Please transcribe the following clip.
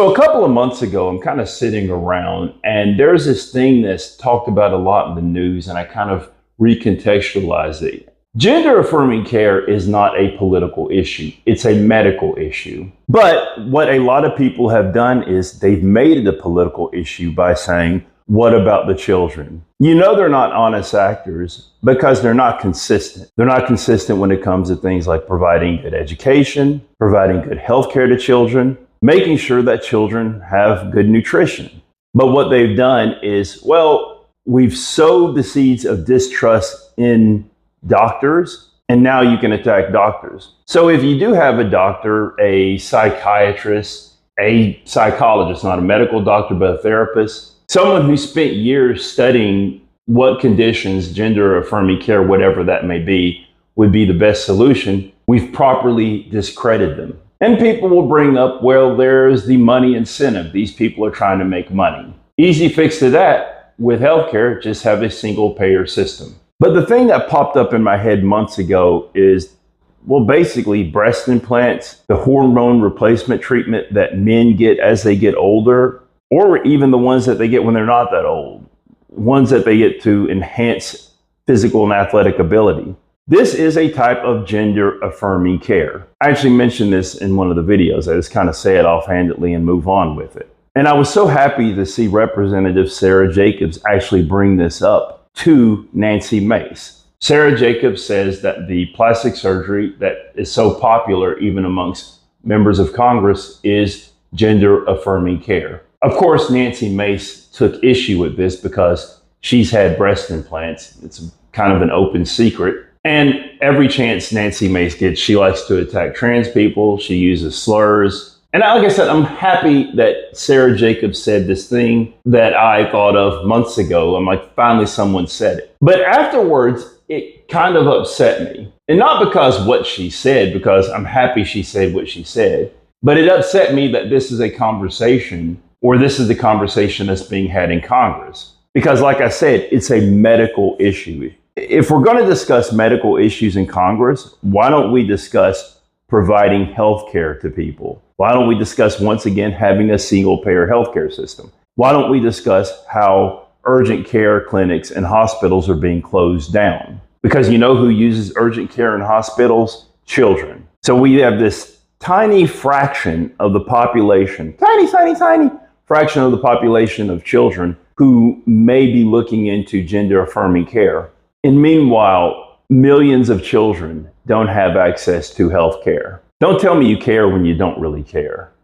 So a couple of months ago, I'm kind of sitting around and there's this thing that's talked about a lot in the news, and I kind of recontextualized it. Gender affirming care is not a political issue. It's a medical issue. But what a lot of people have done is they've made it a political issue by saying, what about the children? You know they're not honest actors because they're not consistent. They're not consistent when it comes to things like providing good education, providing good health care to children, making sure that children have good nutrition. But what they've done is, well, we've sowed the seeds of distrust in doctors, and now you can attack doctors. So if you do have a doctor, a psychiatrist, a psychologist, not a medical doctor, but a therapist, someone who spent years studying what conditions, gender affirming care, whatever that may be, would be the best solution, we've properly discredited them. And people will bring up, well, there's the money incentive. These people are trying to make money. Easy fix to that with healthcare, just have a single payer system. But the thing that popped up in my head months ago is, well, basically breast implants, the hormone replacement treatment that men get as they get older, or even the ones that they get when they're not that old, ones that they get to enhance physical and athletic ability. This is a type of gender affirming care. I actually mentioned this in one of the videos. I just kind of say it offhandedly and move on with it. And I was so happy to see Representative Sarah Jacobs actually bring this up to Nancy Mace. Sarah Jacobs says that the plastic surgery that is so popular even amongst members of Congress is gender affirming care. Of course, Nancy Mace took issue with this because she's had breast implants. It's kind of an open secret. And every chance Nancy Mace gets, she likes to attack trans people. She uses slurs. And like I said, I'm happy that Sarah Jacobs said this thing that I thought of months ago. I'm like, finally someone said it. But afterwards, it kind of upset me. And not because what she said, because I'm happy she said what she said, but it upset me that this is a conversation, or this is the conversation that's being had in Congress. Because like I said, it's a medical issue. If we're going to discuss medical issues in Congress, why don't we discuss providing health care to people? Why don't we discuss, once again, having a single-payer healthcare system? Why don't we discuss how urgent care clinics and hospitals are being closed down? Because you know who uses urgent care in hospitals? Children. So we have this tiny fraction of the population, tiny fraction of the population of children who may be looking into gender-affirming care. And meanwhile, millions of children don't have access to health care. Don't tell me you care when you don't really care.